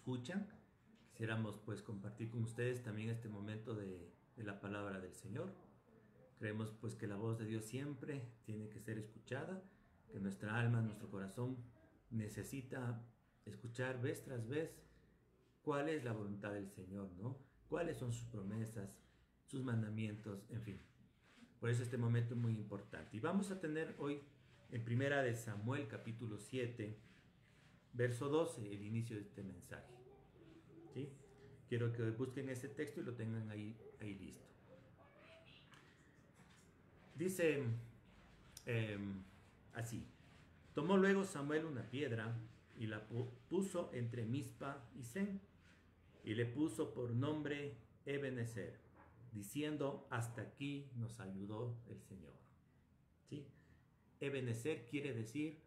escuchan. Quisiéramos pues compartir con ustedes también este momento de la palabra del Señor. Creemos pues que la voz de Dios siempre tiene que ser escuchada, que nuestra alma, nuestro corazón necesita escuchar vez tras vez cuál es la voluntad del Señor, ¿no? Cuáles son sus promesas, sus mandamientos, en fin. Por eso este momento es muy importante. Y vamos a tener hoy en Primera de Samuel capítulo 7, verso 12, el inicio de este mensaje. ¿Sí? Quiero que busquen ese texto y lo tengan ahí listo. Dice así: tomó luego Samuel una piedra y la puso entre Mizpa y Sen, y le puso por nombre Ebenezer, diciendo: hasta aquí nos ayudó el Señor. ¿Sí? Ebenezer quiere decir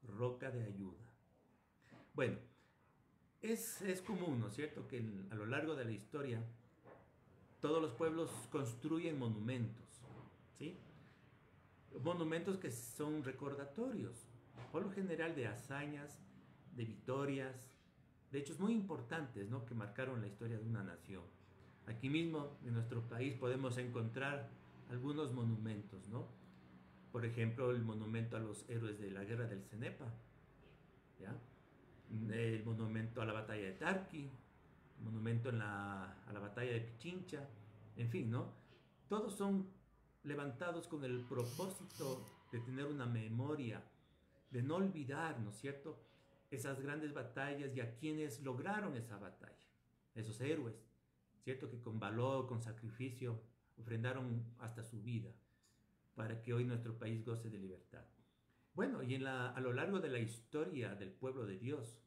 roca de ayuda. Bueno, es común, ¿no es cierto?, que a lo largo de la historia todos los pueblos construyen monumentos, ¿sí? Monumentos que son recordatorios, por lo general de hazañas, de victorias, de hechos muy importantes, ¿no?, que marcaron la historia de una nación. Aquí mismo en nuestro país podemos encontrar algunos monumentos, ¿no? Por ejemplo, el monumento a los héroes de la guerra del Cenepa, ¿ya? El monumento a la batalla de Tarqui, el monumento a la batalla de Pichincha, en fin, ¿no? Todos son levantados con el propósito de tener una memoria, de no olvidar, ¿no es cierto?, esas grandes batallas y a quienes lograron esa batalla, esos héroes, ¿cierto?, que con valor, con sacrificio, ofrendaron hasta su vida para que hoy nuestro país goce de libertad. Bueno, y a lo largo de la historia del pueblo de Dios,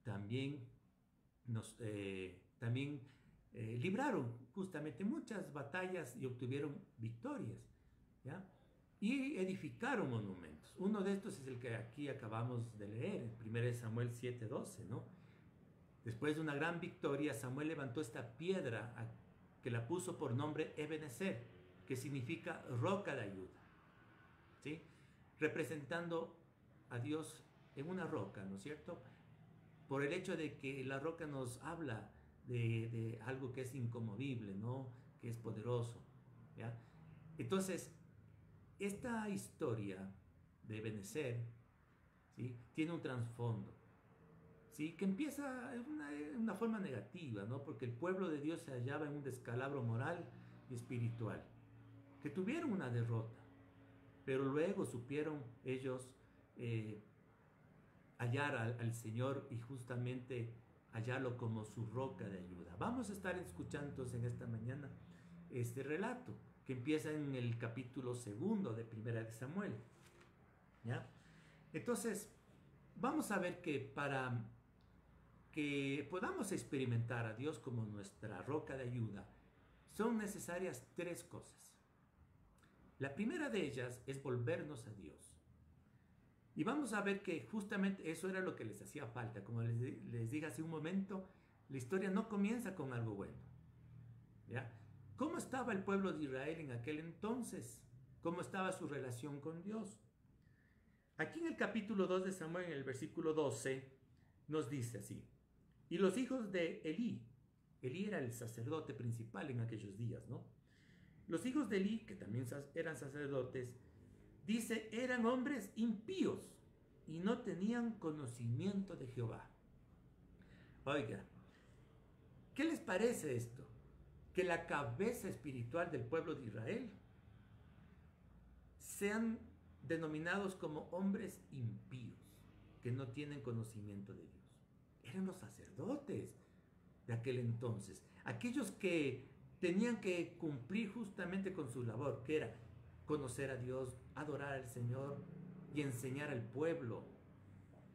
también libraron justamente muchas batallas y obtuvieron victorias, ¿ya? Y edificaron monumentos. Uno de estos es el que aquí acabamos de leer, en 1 Samuel 7:12, ¿no? Después de una gran victoria, Samuel levantó esta piedra que la puso por nombre Ebenezer, que significa roca de ayuda, ¿sí? Representando a Dios en una roca, ¿no es cierto?, por el hecho de que la roca nos habla de algo que es inconmovible, ¿no?, que es poderoso, ¿ya? Entonces, esta historia de Ebenezer, ¿sí?, tiene un trasfondo, ¿sí?, que empieza de una forma negativa, ¿no?, porque el pueblo de Dios se hallaba en un descalabro moral y espiritual, que tuvieron una derrota, pero luego supieron ellos hallar al Señor y justamente hallarlo como su roca de ayuda. Vamos a estar escuchando en esta mañana este relato que empieza en el capítulo 2 de Primera de Samuel, ¿ya? Entonces, vamos a ver que para que podamos experimentar a Dios como nuestra roca de ayuda, son necesarias tres cosas. La primera de ellas es volvernos a Dios. Y vamos a ver que justamente eso era lo que les hacía falta. Como les dije hace un momento, la historia no comienza con algo bueno, ¿ya? ¿Cómo estaba el pueblo de Israel en aquel entonces? ¿Cómo estaba su relación con Dios? Aquí en el capítulo 2 de Samuel, en el versículo 12, nos dice así: y los hijos de Elí era el sacerdote principal en aquellos días, ¿no? Los hijos de Elí, que también eran sacerdotes, dice, eran hombres impíos y no tenían conocimiento de Jehová. Oiga, ¿qué les parece esto? Que la cabeza espiritual del pueblo de Israel sean denominados como hombres impíos, que no tienen conocimiento de Dios. Eran los sacerdotes de aquel entonces, aquellos que tenían que cumplir justamente con su labor, que era conocer a Dios, adorar al Señor y enseñar al pueblo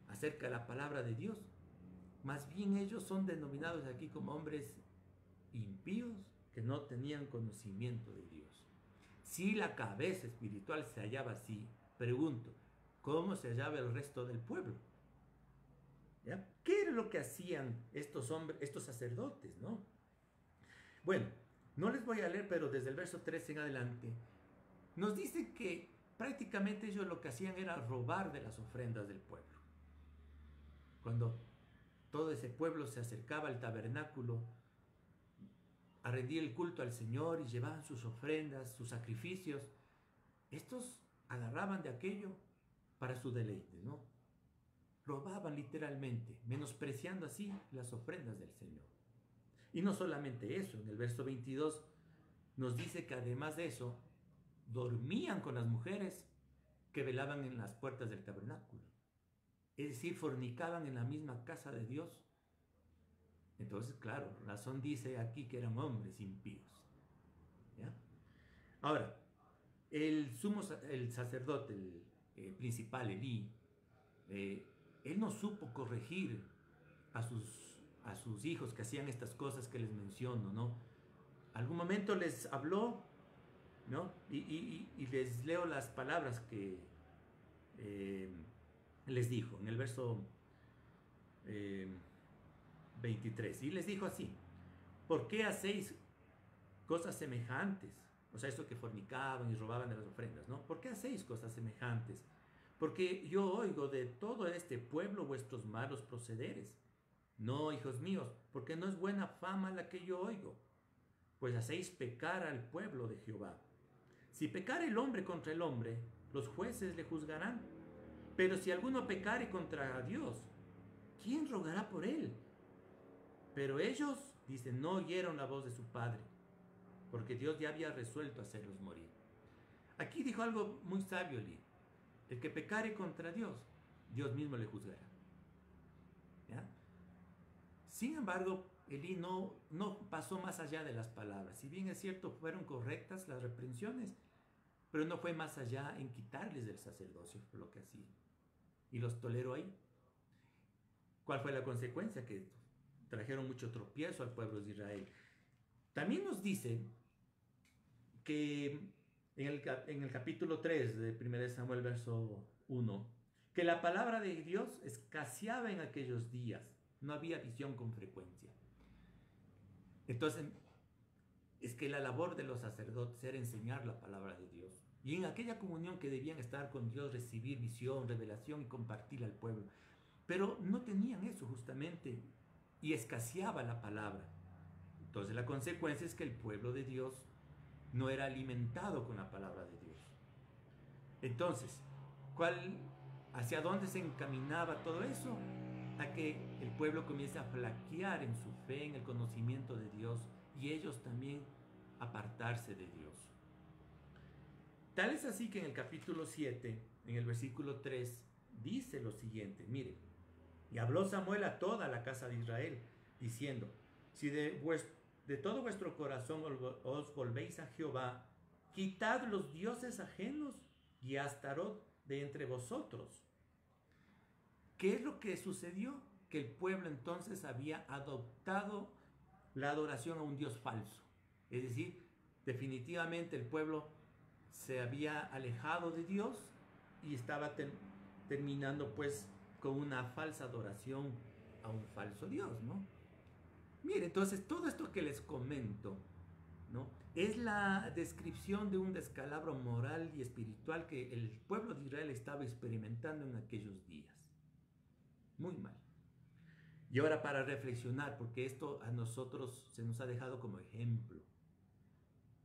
acerca de la palabra de Dios. Más bien ellos son denominados aquí como hombres impíos que no tenían conocimiento de Dios. Si la cabeza espiritual se hallaba así, pregunto, ¿cómo se hallaba el resto del pueblo? ¿Ya? ¿Qué era lo que hacían estos hombres, estos sacerdotes, no? Bueno, no les voy a leer, pero desde el verso 13 en adelante nos dice que prácticamente ellos lo que hacían era robar de las ofrendas del pueblo. Cuando todo ese pueblo se acercaba al tabernáculo a rendir el culto al Señor y llevaban sus ofrendas, sus sacrificios. Estos agarraban de aquello para su deleite, ¿no? Robaban literalmente, menospreciando así las ofrendas del Señor. Y no solamente eso, en el verso 22 nos dice que además de eso, dormían con las mujeres que velaban en las puertas del tabernáculo. Es decir, fornicaban en la misma casa de Dios. Entonces, claro, razón dice aquí que eran hombres impíos. ¿Ya? Ahora, el sacerdote, el principal, Elí, él no supo corregir a sus hijos que hacían estas cosas que les menciono, ¿no? Algún momento les habló, ¿no? Y les leo las palabras que les dijo en el verso 23. Y les dijo así: ¿por qué hacéis cosas semejantes? O sea, esto que fornicaban y robaban de las ofrendas, ¿no? ¿Por qué hacéis cosas semejantes? Porque yo oigo de todo este pueblo vuestros malos procederes. No, hijos míos, porque no es buena fama la que yo oigo, pues hacéis pecar al pueblo de Jehová. Si pecare el hombre contra el hombre, los jueces le juzgarán. Pero si alguno pecare contra Dios, ¿quién rogará por él? Pero ellos, dicen, no oyeron la voz de su padre, porque Dios ya había resuelto hacerlos morir. Aquí dijo algo muy sabio Elí: el que pecare contra Dios, Dios mismo le juzgará. ¿Ya? Sin embargo, Elí no pasó más allá de las palabras. Si bien es cierto, fueron correctas las reprensiones, pero no fue más allá en quitarles del sacerdocio por lo que hacían. Y los toleró ahí. ¿Cuál fue la consecuencia? Que trajeron mucho tropiezo al pueblo de Israel. También nos dice que en el capítulo 3 de 1 Samuel, verso 1, que la palabra de Dios escaseaba en aquellos días. No había visión con frecuencia. Entonces, es que la labor de los sacerdotes era enseñar la palabra de Dios. Y en aquella comunión que debían estar con Dios, recibir visión, revelación y compartir al pueblo. Pero no tenían eso justamente, y escaseaba la palabra. Entonces la consecuencia es que el pueblo de Dios no era alimentado con la palabra de Dios. Entonces, ¿hacia dónde se encaminaba todo eso? A que el pueblo comience a flaquear en su fe, en el conocimiento de Dios, y ellos también apartarse de Dios. Tal es así que en el capítulo 7, en el versículo 3, dice lo siguiente: mire, y habló Samuel a toda la casa de Israel, diciendo: si de todo vuestro corazón os volvéis a Jehová, quitad los dioses ajenos y a Astarot de entre vosotros. ¿Qué es lo que sucedió? Que el pueblo entonces había adoptado la adoración a un dios falso. Es decir, definitivamente el pueblo se había alejado de Dios y estaba terminando pues con una falsa adoración a un falso Dios, ¿no? Mire, entonces todo esto que les comento, ¿no?, es la descripción de un descalabro moral y espiritual que el pueblo de Israel estaba experimentando en aquellos días. Muy mal. Y ahora, para reflexionar, porque esto a nosotros se nos ha dejado como ejemplo,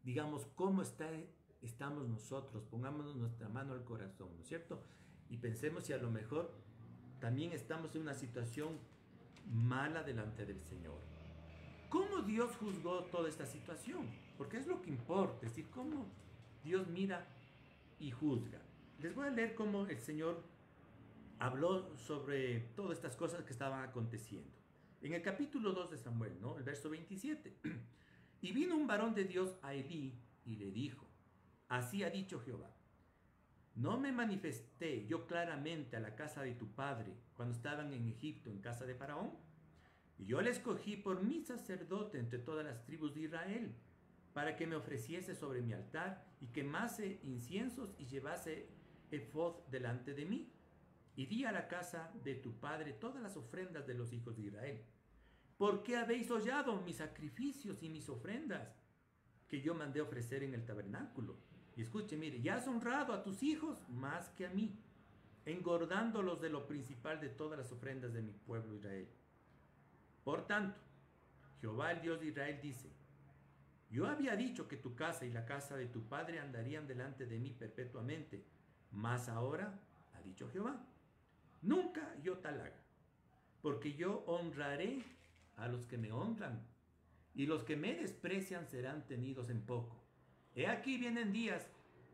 digamos, ¿cómo estamos nosotros? Pongámonos nuestra mano al corazón, ¿no es cierto? Y pensemos si a lo mejor también estamos en una situación mala delante del Señor. ¿Cómo Dios juzgó toda esta situación? Porque es lo que importa, es decir, cómo Dios mira y juzga. Les voy a leer cómo el Señor habló sobre todas estas cosas que estaban aconteciendo. En el capítulo 2 de Samuel, ¿no?, el verso 27. Y vino un varón de Dios a Elí y le dijo: así ha dicho Jehová, ¿no me manifesté yo claramente a la casa de tu padre cuando estaban en Egipto, en casa de Faraón? Y yo le escogí por mi sacerdote entre todas las tribus de Israel, para que me ofreciese sobre mi altar y quemase inciensos y llevase efod delante de mí. Y di a la casa de tu padre todas las ofrendas de los hijos de Israel. ¿Por qué habéis hollado mis sacrificios y mis ofrendas que yo mandé ofrecer en el tabernáculo? Y escuche, mire, ya has honrado a tus hijos más que a mí, engordándolos de lo principal de todas las ofrendas de mi pueblo Israel. Por tanto, Jehová, el Dios de Israel, dice: yo había dicho que tu casa y la casa de tu padre andarían delante de mí perpetuamente, mas ahora, ha dicho Jehová, nunca yo tal haga, porque yo honraré a los que me honran, y los que me desprecian serán tenidos en poco. He aquí vienen días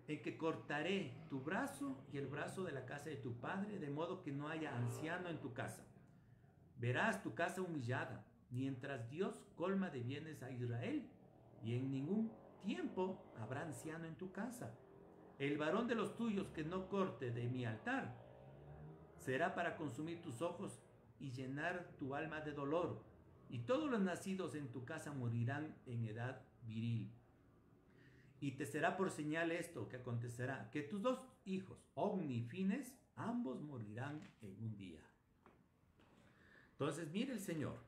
en que cortaré tu brazo y el brazo de la casa de tu padre, de modo que no haya anciano en tu casa. Verás tu casa humillada, mientras Dios colma de bienes a Israel, y en ningún tiempo habrá anciano en tu casa. El varón de los tuyos que no corte de mi altar será para consumir tus ojos y llenar tu alma de dolor, y todos los nacidos en tu casa morirán en edad viril. Y te será por señal esto que acontecerá, que tus dos hijos, Ofni y Fines, ambos morirán en un día. Entonces, mire, el Señor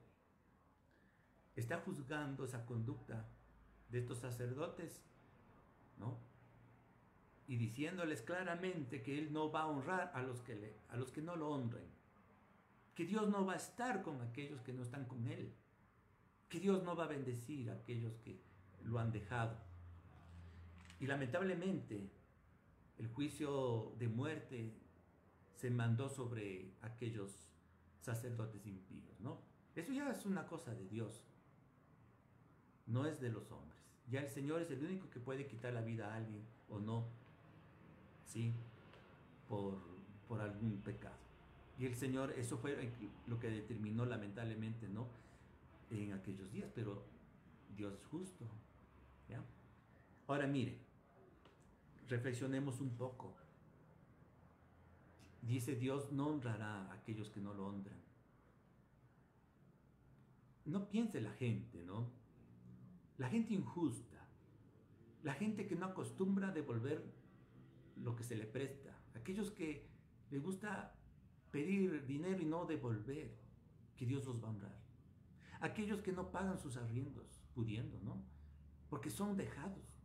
está juzgando esa conducta de estos sacerdotes, ¿no? Y diciéndoles claramente que Él no va a honrar a los que no lo honren, que Dios no va a estar con aquellos que no están con Él, que Dios no va a bendecir a aquellos que lo han dejado. Y lamentablemente, el juicio de muerte se mandó sobre aquellos sacerdotes impíos, ¿no? Eso ya es una cosa de Dios, no es de los hombres. Ya el Señor es el único que puede quitar la vida a alguien o no, ¿sí? Por algún pecado. Y el Señor, eso fue lo que determinó lamentablemente, ¿no? En aquellos días, pero Dios es justo, ¿ya? Ahora mire, reflexionemos un poco. Dice Dios no honrará a aquellos que no lo honran. No piense la gente, ¿no? La gente injusta, la gente que no acostumbra a devolver lo que se le presta, aquellos que les gusta pedir dinero y no devolver, que Dios los va a honrar. Aquellos que no pagan sus arriendos, pudiendo, ¿no? Porque son dejados.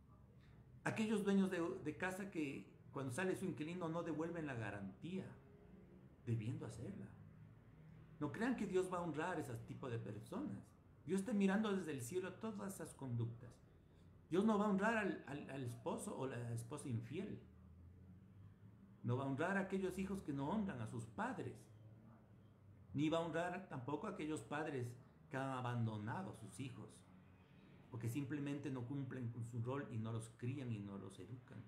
Aquellos dueños de casa que cuando sale su inquilino no devuelven la garantía, debiendo hacerla. No crean que Dios va a honrar a ese tipo de personas. Dios está mirando desde el cielo todas esas conductas. Dios no va a honrar al esposo o la esposa infiel. No va a honrar a aquellos hijos que no honran a sus padres. Ni va a honrar tampoco a aquellos padres que han abandonado a sus hijos, porque simplemente no cumplen con su rol y no los crían y no los educan.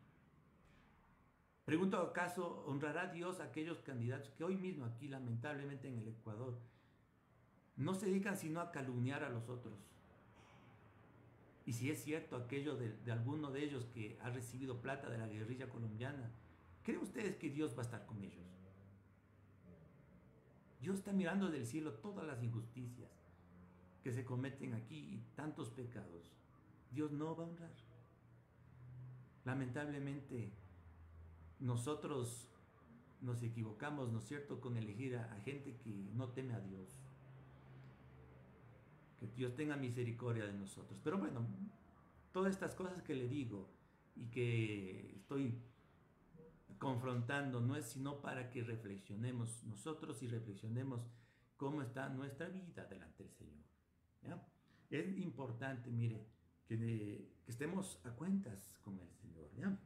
Pregunto, ¿acaso honrará Dios a aquellos candidatos que hoy mismo aquí, lamentablemente en el Ecuador, no se dedican sino a calumniar a los otros? Y si es cierto aquello de alguno de ellos que ha recibido plata de la guerrilla colombiana, ¿creen ustedes que Dios va a estar con ellos? Dios está mirando del cielo todas las injusticias que se cometen aquí y tantos pecados. Dios no va a honrar. Lamentablemente, nosotros nos equivocamos, ¿no es cierto?, con elegir a gente que no teme a Dios. Que Dios tenga misericordia de nosotros. Pero bueno, todas estas cosas que le digo y que estoy confrontando no es sino para que reflexionemos nosotros y reflexionemos cómo está nuestra vida delante del Señor, ¿ya? Es importante, mire, que estemos a cuentas con el Señor, ¿ya?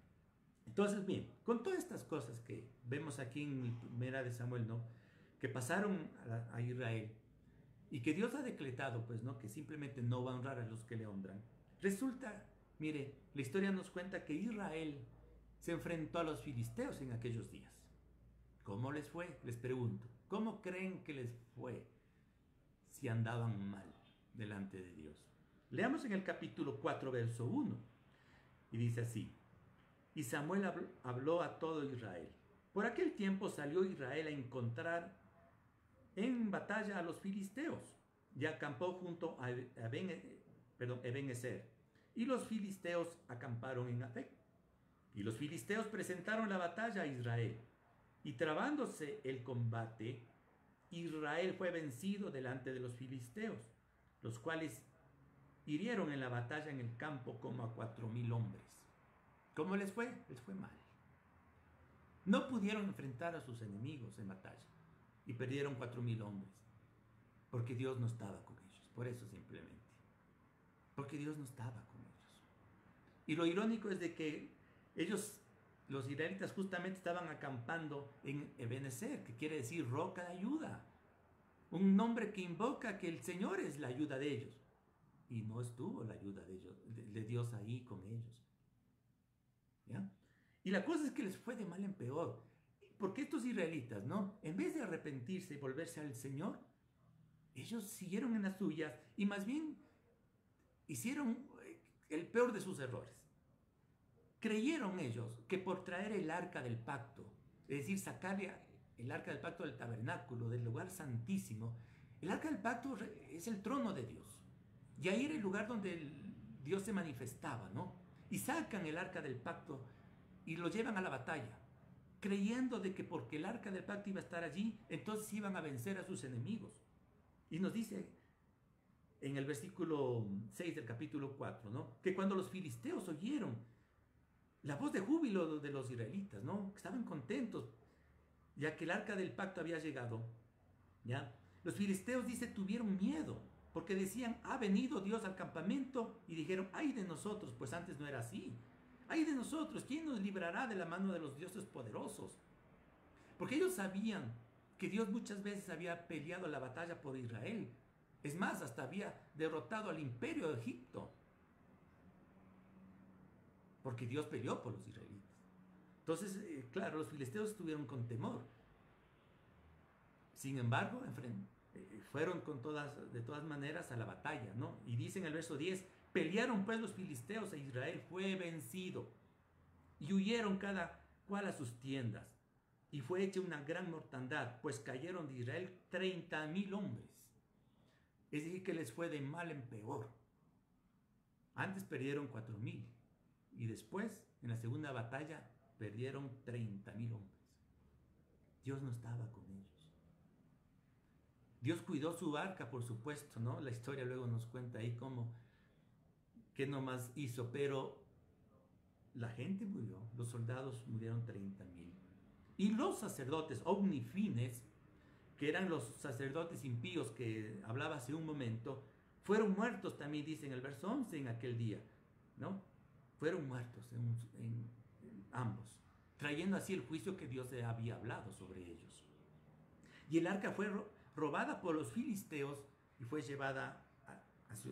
Entonces, bien, con todas estas cosas que vemos aquí en Primera de Samuel, ¿no?, que pasaron a Israel y que Dios ha decretado, pues, ¿no?, que simplemente no va a honrar a los que le honran. Resulta, mire, la historia nos cuenta que Israel se enfrentó a los filisteos en aquellos días. ¿Cómo les fue? Les pregunto. ¿Cómo creen que les fue si andaban mal delante de Dios? Leamos en el capítulo 4, verso 1. Y dice así: y Samuel habló a todo Israel. Por aquel tiempo salió Israel a encontrar en batalla a los filisteos y acampó junto a Ebenezer. Y los filisteos acamparon en Afec. Y los filisteos presentaron la batalla a Israel. Y trabándose el combate, Israel fue vencido delante de los filisteos, los cuales hirieron en la batalla en el campo como a 4,000 hombres. ¿Cómo les fue? Les fue mal. No pudieron enfrentar a sus enemigos en batalla y perdieron 4,000 hombres. Porque Dios no estaba con ellos, por eso simplemente. Porque Dios no estaba con ellos. Y lo irónico es de que ellos, los israelitas, justamente estaban acampando en Ebenezer, que quiere decir roca de ayuda. Un nombre que invoca que el Señor es la ayuda de ellos. Y no estuvo la ayuda de ellos, de Dios ahí con ellos. ¿Ya? Y la cosa es que les fue de mal en peor. Porque estos israelitas, ¿no? En vez de arrepentirse y volverse al Señor, ellos siguieron en las suyas y más bien hicieron el peor de sus errores. Creyeron ellos que por traer el arca del pacto, es decir, sacarle el arca del pacto del tabernáculo, del lugar santísimo, el arca del pacto es el trono de Dios. Y ahí era el lugar donde Dios se manifestaba, ¿no? Y sacan el arca del pacto y lo llevan a la batalla, creyendo de que porque el arca del pacto iba a estar allí, entonces iban a vencer a sus enemigos. Y nos dice en el versículo 6 del capítulo 4, ¿no? Que cuando los filisteos oyeron la voz de júbilo de los israelitas, ¿no? Que estaban contentos, ya que el arca del pacto había llegado, ¿ya? Los filisteos, dice, tuvieron miedo, porque decían, ha venido Dios al campamento, y dijeron, ay de nosotros, pues antes no era así. Ay de nosotros, ¿quién nos librará de la mano de los dioses poderosos? Porque ellos sabían que Dios muchas veces había peleado la batalla por Israel. Es más, hasta había derrotado al imperio de Egipto. Porque Dios peleó por los israelitas. Entonces, claro, los filisteos estuvieron con temor. Sin embargo, fueron de todas maneras a la batalla, ¿no? Y dice en el verso 10, pelearon pues los filisteos e Israel fue vencido. Y huyeron cada cual a sus tiendas. Y fue hecha una gran mortandad, pues cayeron de Israel 30,000 hombres. Es decir, que les fue de mal en peor. Antes perdieron 4,000. Y después, en la segunda batalla, perdieron 30,000 hombres. Dios no estaba con ellos. Dios cuidó su arca, por supuesto, ¿no? La historia luego nos cuenta ahí cómo, qué nomás hizo, pero la gente murió, los soldados murieron 30,000. Y los sacerdotes omnifines, que eran los sacerdotes impíos que hablaba hace un momento, fueron muertos también, dice en el verso 11, en aquel día, ¿no? Fueron muertos en ambos, trayendo así el juicio que Dios había hablado sobre ellos. Y el arca fue robada por los filisteos y fue llevada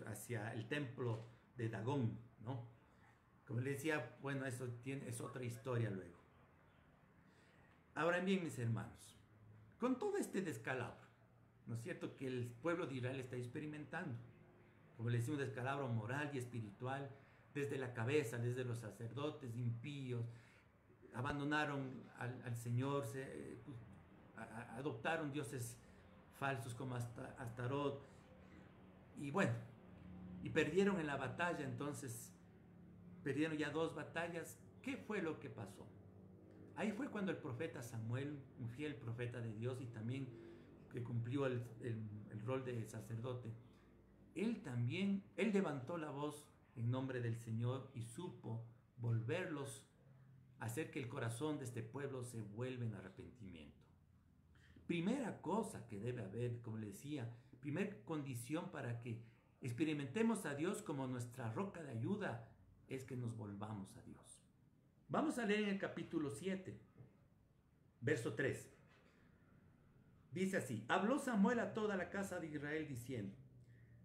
hacia el templo de Dagón, ¿no? Como le decía, bueno, eso es otra historia luego. Ahora bien, mis hermanos, con todo este descalabro, ¿no es cierto?, que el pueblo de Israel está experimentando, como le decía, un descalabro moral y espiritual, desde la cabeza, desde los sacerdotes impíos, abandonaron al Señor, adoptaron dioses falsos como Astarot, y bueno, y perdieron en la batalla. Entonces perdieron ya 2 batallas. ¿Qué fue lo que pasó? Ahí fue cuando el profeta Samuel, un fiel profeta de Dios y también que cumplió el rol de sacerdote, él levantó la voz en nombre del Señor y supo volverlos, hacer que el corazón de este pueblo se vuelva en arrepentimiento. Primera cosa que debe haber, como le decía, primera condición para que experimentemos a Dios como nuestra roca de ayuda, es que nos volvamos a Dios. Vamos a leer en el capítulo 7, verso 3. Dice así: habló Samuel a toda la casa de Israel diciendo: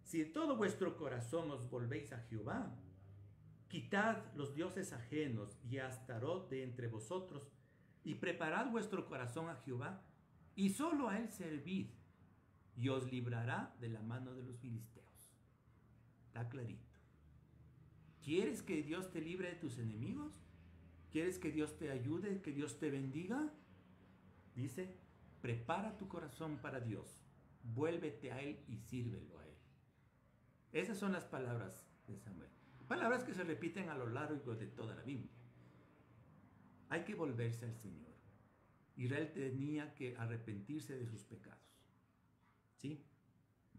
si de todo vuestro corazón os volvéis a Jehová, quitad los dioses ajenos y a Astarot de entre vosotros, y preparad vuestro corazón a Jehová, y solo a él servid, y os librará de la mano de los filisteos. Está clarito. ¿Quieres que Dios te libre de tus enemigos? ¿Quieres que Dios te ayude, que Dios te bendiga? Dice, prepara tu corazón para Dios, vuélvete a Él y sírvelo a Él. Esas son las palabras de Samuel. Palabras que se repiten a lo largo de toda la Biblia. Hay que volverse al Señor. Israel tenía que arrepentirse de sus pecados, ¿sí?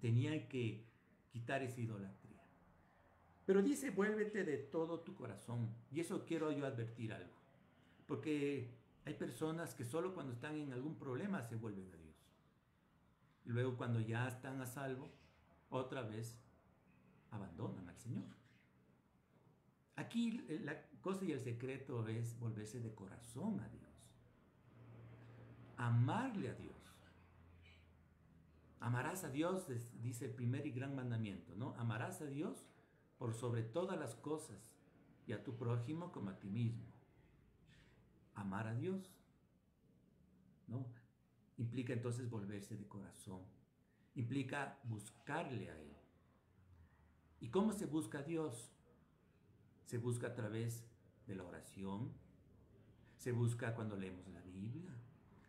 Tenía que quitar esa idolatría. Pero dice, vuélvete de todo tu corazón. Y eso quiero yo advertir algo. Porque hay personas que solo cuando están en algún problema se vuelven a Dios. Y luego cuando ya están a salvo, otra vez abandonan al Señor. Aquí la cosa y el secreto es volverse de corazón a Dios. Amarle a Dios. Amarás a Dios, dice el primer y gran mandamiento, ¿no? Amarás a Dios por sobre todas las cosas y a tu prójimo como a ti mismo. Amar a Dios, ¿no? Implica entonces volverse de corazón. Implica buscarle a Él. ¿Y cómo se busca a Dios? Se busca a través de la oración. Se busca cuando leemos la Biblia.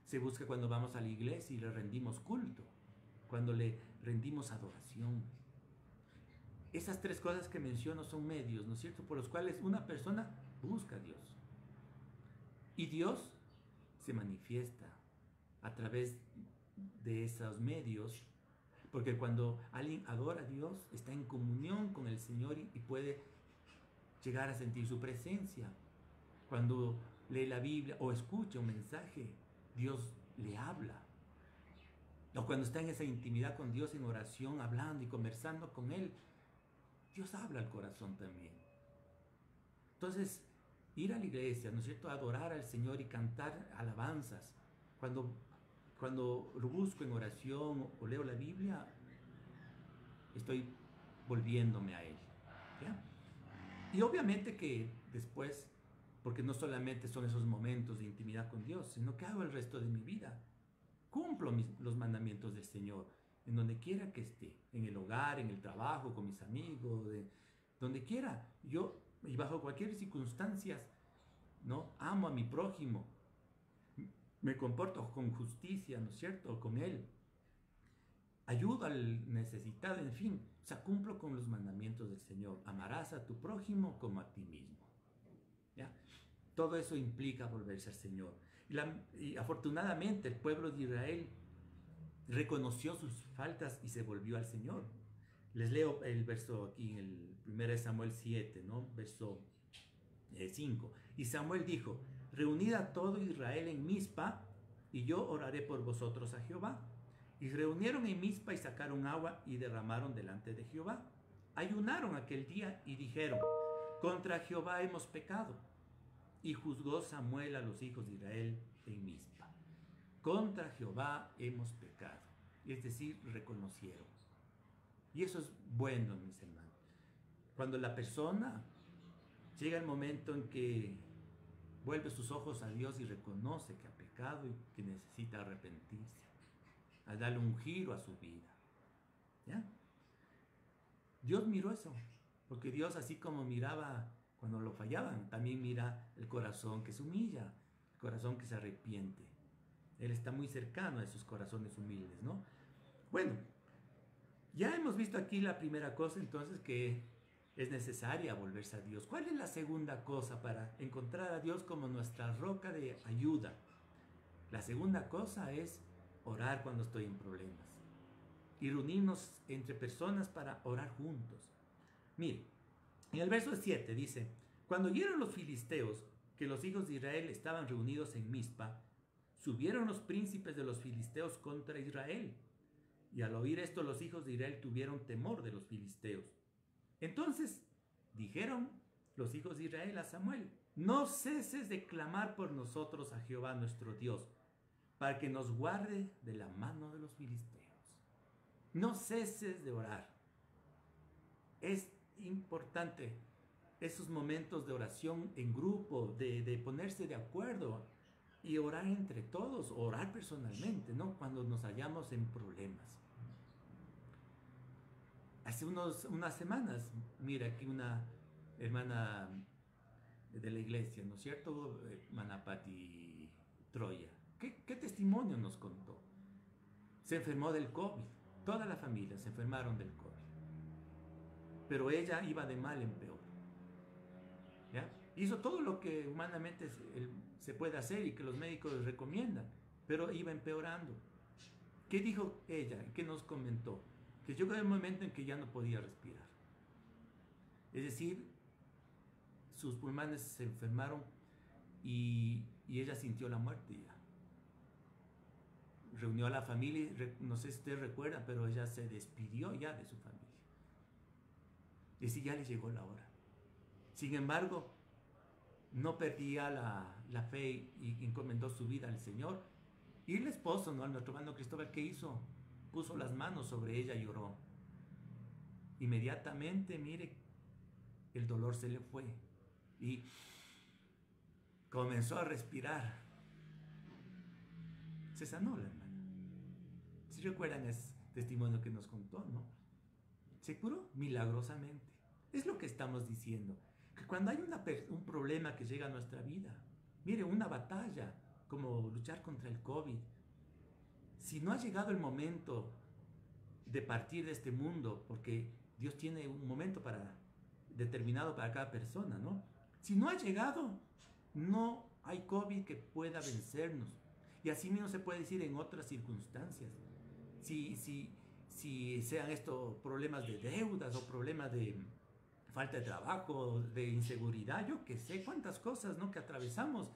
Se busca cuando vamos a la iglesia y le rendimos culto. Cuando le rendimos adoración. Esas tres cosas que menciono son medios, ¿no es cierto?, por los cuales una persona busca a Dios. Y Dios se manifiesta a través de esos medios, porque cuando alguien adora a Dios, está en comunión con el Señor y puede llegar a sentir su presencia. Cuando lee la Biblia o escucha un mensaje, Dios le habla. O cuando está en esa intimidad con Dios en oración, hablando y conversando con Él, Dios habla al corazón también. Entonces, ir a la iglesia, ¿no es cierto?, adorar al Señor y cantar alabanzas. Cuando lo busco en oración o leo la Biblia, estoy volviéndome a Él. ¿Ya? Y obviamente que después, porque no solamente son esos momentos de intimidad con Dios, sino que hago el resto de mi vida. Cumplo los mandamientos del Señor, en donde quiera que esté, en el hogar, en el trabajo, con mis amigos, donde quiera. Yo, y bajo cualquier circunstancia, ¿no?, amo a mi prójimo, me comporto con justicia, ¿no es cierto?, con él. Ayudo al necesitado, en fin. O sea, cumplo con los mandamientos del Señor. Amarás a tu prójimo como a ti mismo. ¿Ya? Todo eso implica volverse al Señor. Y afortunadamente el pueblo de Israel reconoció sus faltas y se volvió al Señor. Les leo el verso aquí en el 1 Samuel 7, ¿no? Verso 5. Y Samuel dijo: reunid a todo Israel en Mizpa, y yo oraré por vosotros a Jehová. Y reunieron en Mizpa y sacaron agua y derramaron delante de Jehová. Ayunaron aquel día y dijeron: contra Jehová hemos pecado. Y juzgó Samuel a los hijos de Israel en Mizpa. Contra Jehová hemos pecado. Es decir, reconocieron. Y eso es bueno, mis hermanos. Cuando la persona llega el momento en que vuelve sus ojos a Dios y reconoce que ha pecado y que necesita arrepentirse, a darle un giro a su vida. ¿Ya? Dios miró eso, porque Dios, así como miraba cuando lo fallaban, también mira el corazón que se humilla, el corazón que se arrepiente. Él está muy cercano a esos corazones humildes, ¿no? Bueno, ya hemos visto aquí la primera cosa, entonces, que es necesaria volverse a Dios. ¿Cuál es la segunda cosa para encontrar a Dios como nuestra roca de ayuda? La segunda cosa es orar cuando estoy en problemas y reunirnos entre personas para orar juntos. Mire, en el verso 7 dice: cuando oyeron los filisteos que los hijos de Israel estaban reunidos en Mizpa, subieron los príncipes de los filisteos contra Israel. Y al oír esto, los hijos de Israel tuvieron temor de los filisteos. Entonces dijeron los hijos de Israel a Samuel: no ceses de clamar por nosotros a Jehová nuestro Dios, para que nos guarde de la mano de los filisteos. No ceses de orar. Es importante esos momentos de oración en grupo, de ponerse de acuerdo y orar entre todos, orar personalmente, ¿no?, cuando nos hallamos en problemas. Hace unas semanas, mira, aquí una hermana de la iglesia, ¿no es cierto?, hermana Pati Troya, ¿qué testimonio nos contó? Se enfermó del COVID, toda la familia se enfermaron del COVID, pero ella iba de mal en peor. ¿Ya? Hizo todo lo que humanamente se puede hacer y que los médicos recomiendan, pero iba empeorando. ¿Qué dijo ella? ¿Qué nos comentó? Que llegó el momento en que ya no podía respirar. Es decir, sus pulmones se enfermaron y ella sintió la muerte ya. reunió a la familia, no sé si ustedes recuerdan, pero ella se despidió ya de su familia. Y sí, ya le llegó la hora. Sin embargo, no perdía la fe y encomendó su vida al Señor. Y el esposo, ¿no? Nuestro hermano Cristóbal, ¿qué hizo? Puso las manos sobre ella y oró. Inmediatamente, mire, el dolor se le fue y comenzó a respirar. Se sanó la hermana. Si recuerdan ese testimonio que nos contó, ¿no? Se curó milagrosamente. Es lo que estamos diciendo. Que cuando hay un problema que llega a nuestra vida, mire, una batalla, como luchar contra el COVID, si no ha llegado el momento de partir de este mundo, porque Dios tiene un momento determinado para cada persona, ¿no? Si no ha llegado, no hay COVID que pueda vencernos. Y así mismo se puede decir en otras circunstancias. Si sean estos problemas de deudas o problemas de falta de trabajo, de inseguridad, yo que sé cuántas cosas, ¿no?, que atravesamos.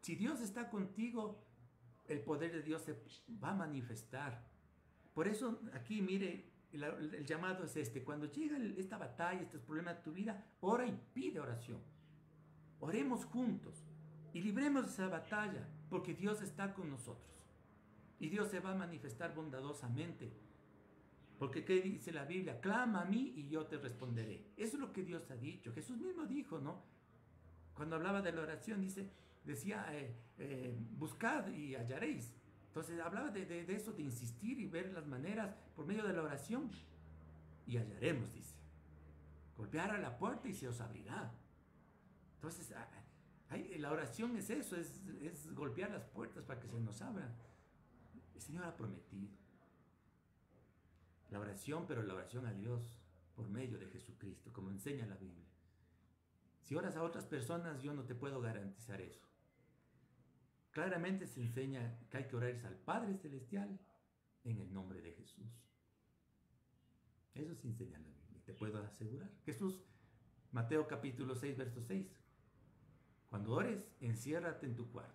Si Dios está contigo, el poder de Dios se va a manifestar. Por eso aquí, mire, el llamado es este: cuando llega esta batalla, estos problemas de tu vida, ora y pide oración. Oremos juntos y libremos esa batalla, porque Dios está con nosotros y Dios se va a manifestar bondadosamente. Porque ¿qué dice la Biblia? Clama a mí y yo te responderé. Eso es lo que Dios ha dicho. Jesús mismo dijo, ¿no? Cuando hablaba de la oración, decía, buscad y hallaréis. Entonces hablaba de eso, de insistir y ver las maneras por medio de la oración. Y hallaremos, dice. Golpear a la puerta y se os abrirá. Entonces, la oración es eso, es golpear las puertas para que se nos abran. El Señor ha prometido la oración, pero la oración a Dios por medio de Jesucristo, como enseña la Biblia. Si oras a otras personas, yo no te puedo garantizar eso. Claramente se enseña que hay que orar al Padre Celestial en el nombre de Jesús. Eso se enseña en la Biblia, te puedo asegurar. Jesús, Mateo capítulo 6, verso 6. Cuando ores, enciérrate en tu cuarto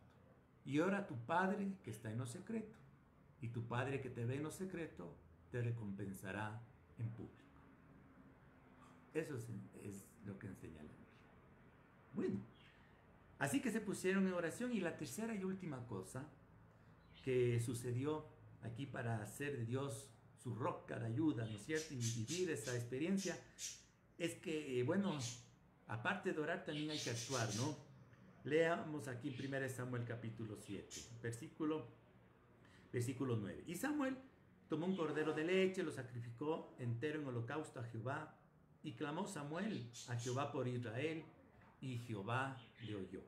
y ora a tu Padre que está en lo secreto. Y tu Padre que te ve en lo secreto te recompensará en público. Eso es lo que enseña la Biblia. Bueno, así que se pusieron en oración, y la tercera y última cosa que sucedió aquí para hacer de Dios su roca de ayuda, ¿no es cierto?, y vivir esa experiencia, es que, bueno, aparte de orar también hay que actuar, ¿no? Leamos aquí en 1 Samuel capítulo 7, versículo 9. Y Samuel tomó un cordero de leche, lo sacrificó entero en holocausto a Jehová, y clamó Samuel a Jehová por Israel, y Jehová le oyó.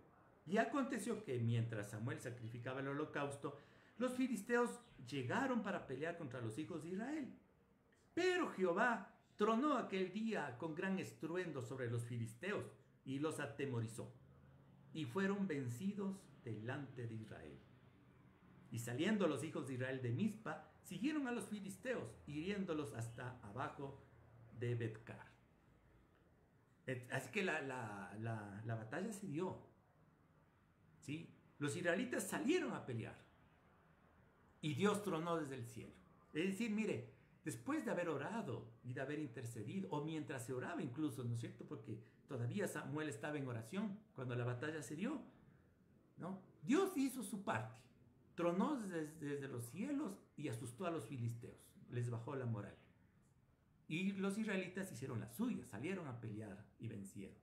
Y aconteció que mientras Samuel sacrificaba el holocausto, los filisteos llegaron para pelear contra los hijos de Israel. Pero Jehová tronó aquel día con gran estruendo sobre los filisteos y los atemorizó, y fueron vencidos delante de Israel. Y saliendo los hijos de Israel de Mizpa, siguieron a los filisteos, hiriéndolos hasta abajo de Betcar. Así que la batalla se dio, ¿sí? Los israelitas salieron a pelear y Dios tronó desde el cielo. Es decir, mire, después de haber orado y de haber intercedido, o mientras se oraba incluso, ¿no es cierto?, porque todavía Samuel estaba en oración cuando la batalla se dio, ¿no? Dios hizo su parte. Tronó desde los cielos y asustó a los filisteos. Les bajó la moral. Y los israelitas hicieron la suya, salieron a pelear y vencieron.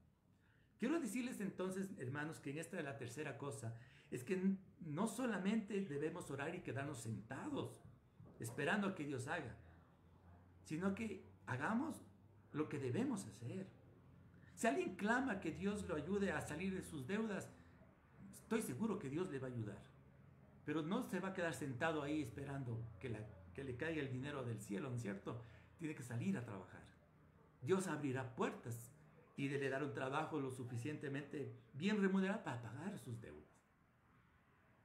Quiero decirles entonces, hermanos, que en esta de la tercera cosa es que no solamente debemos orar y quedarnos sentados esperando a que Dios haga, sino que hagamos lo que debemos hacer. Si alguien clama que Dios lo ayude a salir de sus deudas, estoy seguro que Dios le va a ayudar. Pero no se va a quedar sentado ahí esperando que le caiga el dinero del cielo, ¿no es cierto? Tiene que salir a trabajar. Dios abrirá puertas y le dará un trabajo lo suficientemente bien remunerado para pagar sus deudas.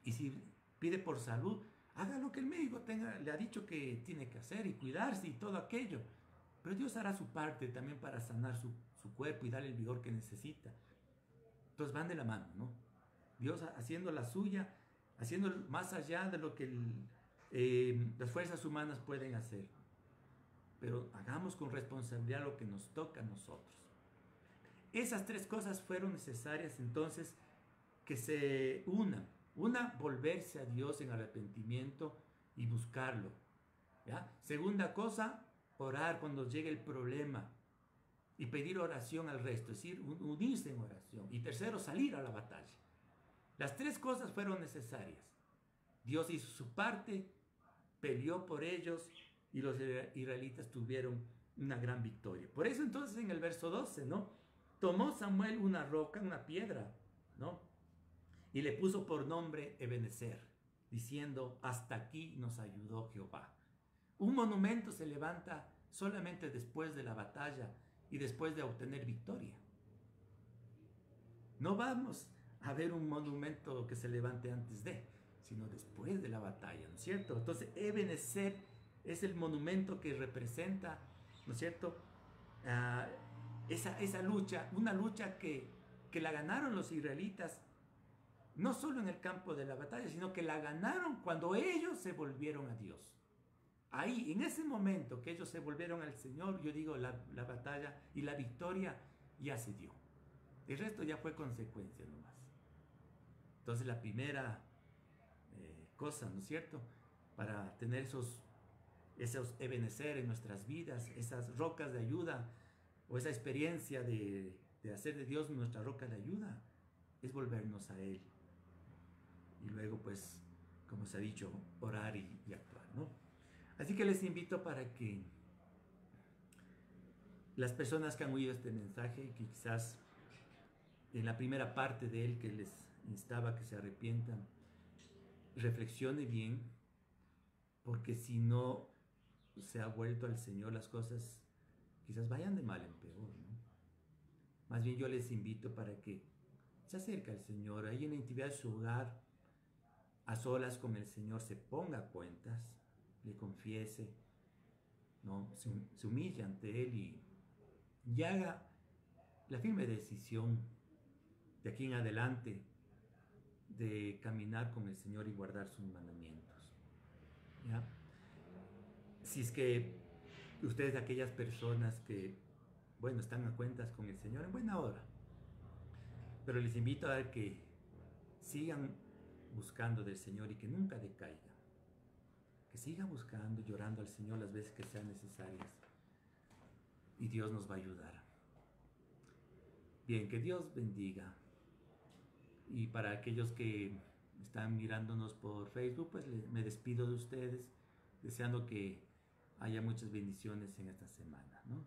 Y si pide por salud, haga lo que el médico le ha dicho que tiene que hacer y cuidarse y todo aquello. Pero Dios hará su parte también para sanar su cuerpo y darle el vigor que necesita. Entonces van de la mano, ¿no? Dios haciendo la suya, haciendo más allá de lo que las fuerzas humanas pueden hacer, pero hagamos con responsabilidad lo que nos toca a nosotros. Esas tres cosas fueron necesarias entonces que se unan. Una, volverse a Dios en arrepentimiento y buscarlo. ¿Ya? Segunda cosa, orar cuando llegue el problema y pedir oración al resto, es decir, unirse en oración. Y tercero, salir a la batalla. Las tres cosas fueron necesarias. Dios hizo su parte, peleó por ellos y los israelitas tuvieron una gran victoria. Por eso entonces en el verso 12, ¿no? Tomó Samuel una roca, una piedra, ¿no? Y le puso por nombre Ebenezer, diciendo, hasta aquí nos ayudó Jehová. Un monumento se levanta solamente después de la batalla y después de obtener victoria. No vamos a ver un monumento que se levante antes de, sino después de la batalla, ¿no es cierto? Entonces, Ebenezer es el monumento que representa, ¿no es cierto? Esa lucha, una lucha que la ganaron los israelitas, no solo en el campo de la batalla, sino que la ganaron cuando ellos se volvieron a Dios. Ahí, en ese momento que ellos se volvieron al Señor, yo digo, la batalla y la victoria ya se dio. El resto ya fue consecuencia nomás. Entonces la primera cosa, ¿no es cierto? Para tener esos Ebenezer en nuestras vidas, esas rocas de ayuda, o esa experiencia de hacer de Dios nuestra roca de ayuda, es volvernos a Él. Y luego, pues, como se ha dicho, orar y actuar, ¿no? Así que les invito para que las personas que han oído este mensaje, que quizás en la primera parte de él que les instaba a que se arrepientan, reflexione bien, porque si no se ha vuelto al Señor, las cosas quizás vayan de mal en peor, ¿no? Más bien yo les invito para que se acerque al Señor, ahí en la intimidad de su hogar, a solas con el Señor, se ponga a cuentas, le confiese, ¿no? Se humille ante Él y haga la firme decisión de aquí en adelante de caminar con el Señor y guardar sus mandamientos, ¿ya? Si es que ustedes de aquellas personas que, bueno, están a cuentas con el Señor, en buena hora, pero les invito a que sigan buscando del Señor y que nunca decaigan, que sigan buscando, llorando al Señor las veces que sean necesarias, y Dios nos va a ayudar. Bien, que Dios bendiga. Y para aquellos que están mirándonos por Facebook, pues me despido de ustedes, deseando que haya muchas bendiciones en esta semana, ¿no?